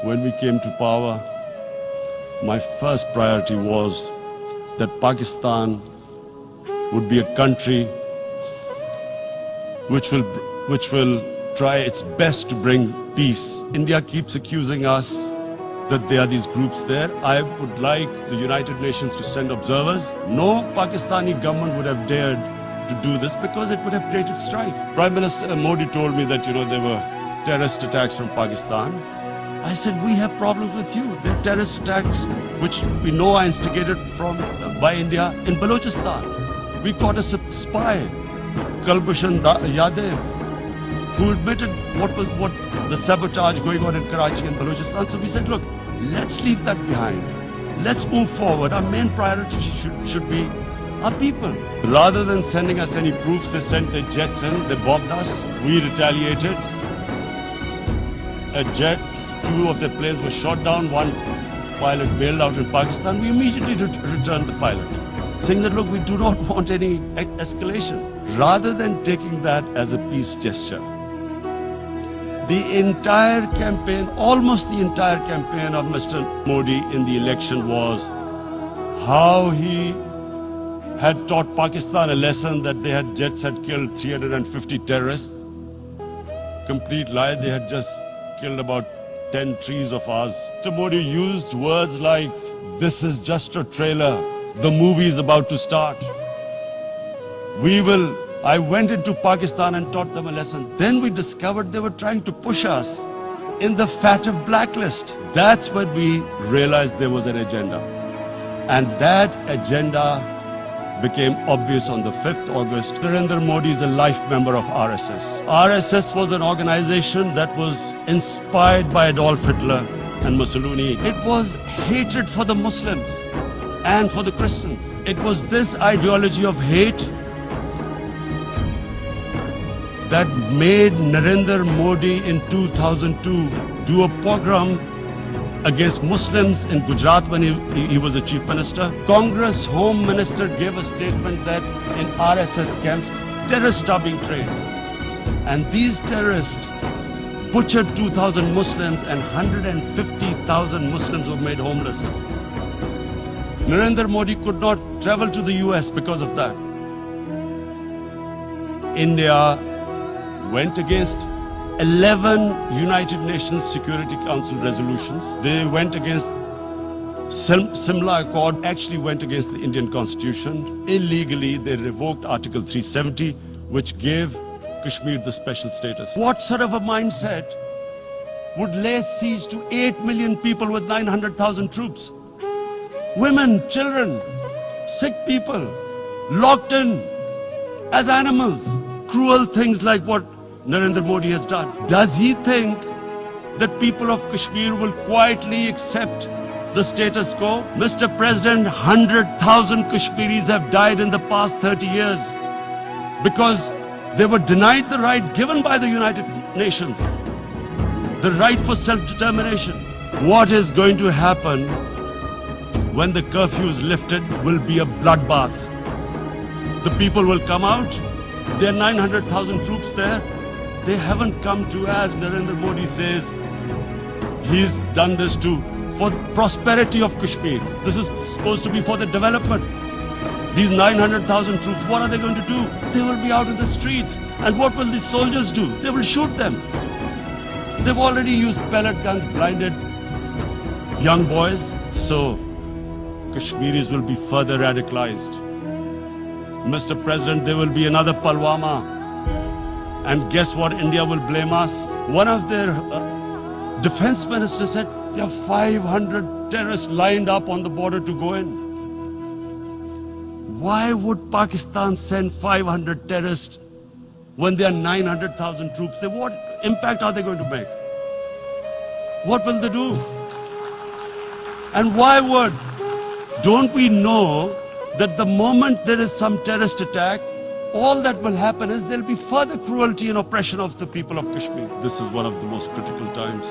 When we came to power, my first priority was that Pakistan would be a country which will try its best to bring peace. India keeps accusing us that there are these groups there. I would like the United Nations to send observers. No Pakistani government would have dared to do this because it would have created strife. Prime Minister Modi told me that, there were terrorist attacks from Pakistan. I said, we have problems with you. There are terrorist attacks which we know are instigated by India in Balochistan. We caught a spy, Kulbhushan Yadav, who admitted what the sabotage going on in Karachi and Balochistan. So we said, look, let's leave that behind. Let's move forward. Our main priority should be our people. Rather than sending us any proofs, they sent their jets in, they bombed us, we retaliated. A jet, 2 of their planes were shot down, 1 pilot bailed out in Pakistan. We immediately returned the pilot, saying that, look, we do not want any escalation. Rather than taking that as a peace gesture, the entire campaign, almost the entire campaign of Mr. Modi in the election was how he had taught Pakistan a lesson that jets had killed 350 terrorists. Complete lie, they had just killed about 10 trees of ours. Mr. Modi used words like, this is just a trailer, the movie is about to start. I went into Pakistan and taught them a lesson. Then we discovered they were trying to push us in the FATF blacklist. That's when we realized there was an agenda. And that agenda became obvious on the 5th August. Narendra Modi is a life member of RSS. RSS was an organization that was inspired by Adolf Hitler and Mussolini. It was hatred for the Muslims and for the Christians. It was this ideology of hate that made Narendra Modi in 2002 do a pogrom against Muslims in Gujarat when he was the chief minister. Congress Home Minister gave a statement that in RSS camps, terrorists are being trained. And these terrorists butchered 2,000 Muslims and 150,000 Muslims were made homeless. Narendra Modi could not travel to the US because of that. India went against 11 United Nations Security Council resolutions. They went against Simla Accord, actually went against the Indian Constitution. Illegally, they revoked Article 370, which gave Kashmir the special status. What sort of a mindset would lay siege to 8 million people with 900,000 troops? Women, children, sick people, locked in as animals. Cruel things like what Narendra Modi has done. Does he think that people of Kashmir will quietly accept the status quo? Mr. President, 100,000 Kashmiris have died in the past 30 years because they were denied the right given by the United Nations, the right for self-determination. What is going to happen when the curfew is lifted will be a bloodbath. The people will come out. There are 900,000 troops there. They haven't come to, as Narendra Modi says, he's done this for prosperity of Kashmir. This is supposed to be for the development. These 900,000 troops, what are they going to do? They will be out in the streets. And what will the soldiers do? They will shoot them. They've already used pellet guns, blinded young boys. So Kashmiris will be further radicalized. Mr. President, there will be another Pulwama. And guess what? India will blame us. One of their defense ministers said there are 500 terrorists lined up on the border to go in. Why would Pakistan send 500 terrorists when there are 900,000 troops? What impact are they going to make? What will they do? And why would? Don't we know that the moment there is some terrorist attack, all that will happen is there will be further cruelty and oppression of the people of Kashmir. This is one of the most critical times.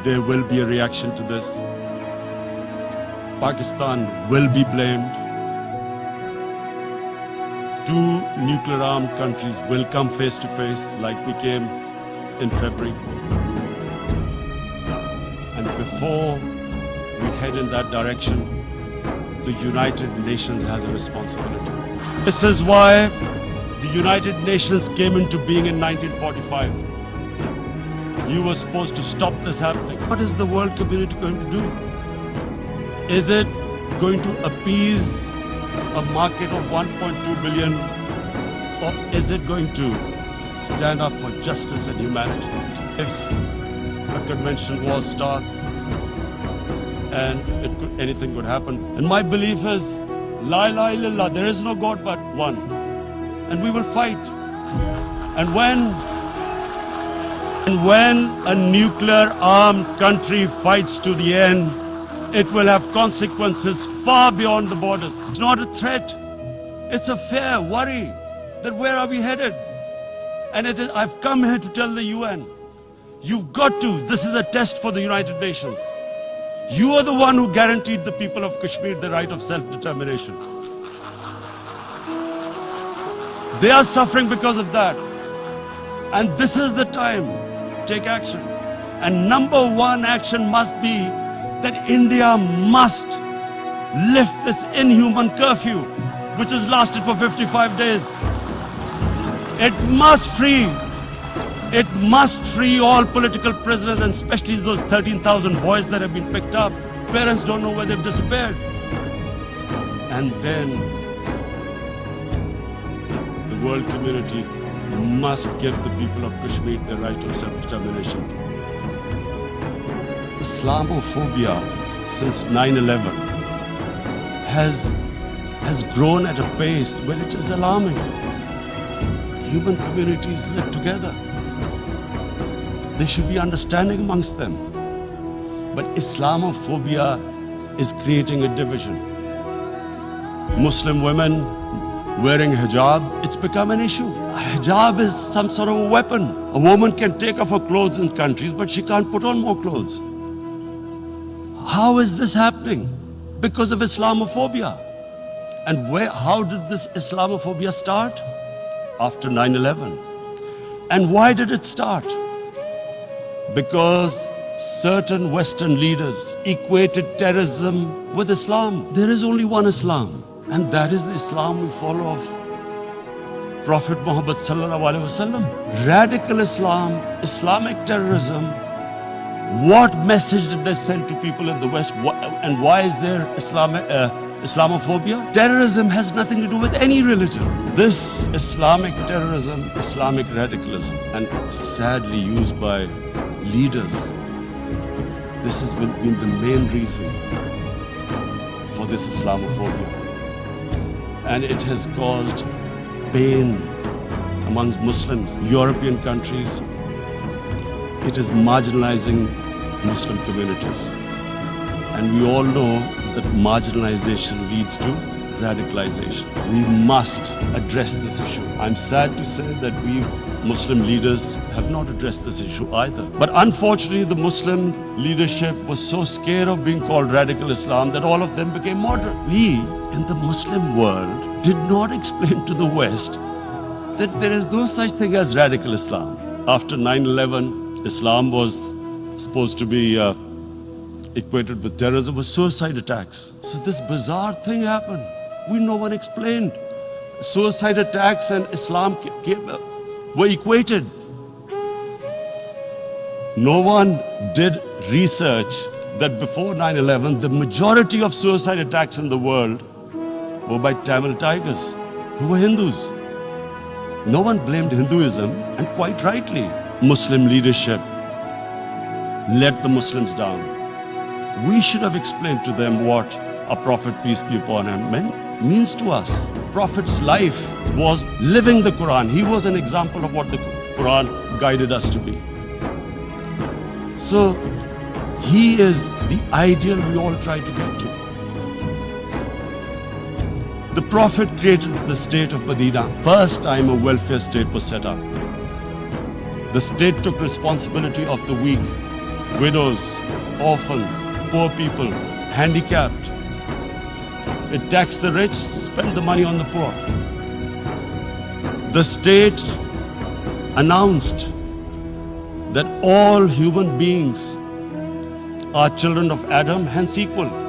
There will be a reaction to this. Pakistan will be blamed. 2 nuclear-armed countries will come face to face like we came in February. before we head in that direction, the United Nations has a responsibility. This is why the United Nations came into being in 1945. You were supposed to stop this happening. What is the world community going to do? Is it going to appease a market of 1.2 billion, or is it going to stand up for justice and humanity? If a conventional war starts, and anything could happen. And my belief is, La ilaha illallah, there is no God but one. And we will fight. And when a nuclear armed country fights to the end, it will have consequences far beyond the borders. It's not a threat. It's a fair worry that where are we headed? And I've come here to tell the UN, you've got to, this is a test for the United Nations. You are the one who guaranteed the people of Kashmir the right of self-determination. They are suffering because of that. And this is the time to take action. And number one action must be that India must lift this inhuman curfew, which has lasted for 55 days. It must free all political prisoners, and especially those 13,000 boys that have been picked up. Parents don't know where they've disappeared. And then the world community must give the people of Kashmir the right of self-determination. Islamophobia since 9/11 has grown at a pace where it is alarming. Human communities live together. There should be understanding amongst them. But Islamophobia is creating a division. Muslim women wearing hijab, it's become an issue. Hijab is some sort of a weapon. A woman can take off her clothes in countries, but she can't put on more clothes. How is this happening? Because of Islamophobia. And how did this Islamophobia start? After 9/11. And why did it start? Because certain Western leaders equated terrorism with Islam. There is only one Islam, and that is the Islam we follow of Prophet Muhammad sallallahu alaihi wasallam. Radical Islam, Islamic terrorism, what message did they send to people in the West, and why is there Islamophobia? Terrorism has nothing to do with any religion. This Islamic terrorism, Islamic radicalism, and sadly used by leaders, this has been the main reason for this Islamophobia. And it has caused pain amongst Muslims, European countries. It is marginalizing Muslim communities. And we all know that marginalization leads to radicalization. We must address this issue. I'm sad to say that we Muslim leaders have not addressed this issue either. But unfortunately, the Muslim leadership was so scared of being called radical Islam that all of them became moderate. We, in the Muslim world, did not explain to the West that there is no such thing as radical Islam. After 9/11, Islam was supposed to be equated with terrorism, with suicide attacks. So this bizarre thing happened. No one explained. Suicide attacks and Islam were equated. No one did research that before 9/11, the majority of suicide attacks in the world were by Tamil Tigers, who were Hindus. No one blamed Hinduism, and quite rightly. Muslim leadership let the Muslims down. We should have explained to them what a prophet, peace be upon him, means to us. Prophet's life was living the Quran. He was an example of what the Quran guided us to be. So he is the ideal we all try to get to. The Prophet created the state of Medina. First time a welfare state was set up. The state took responsibility of the weak, widows, orphans, poor people, handicapped. It taxed the rich, spent the money on the poor. The state announced that all human beings are children of Adam, hence equal.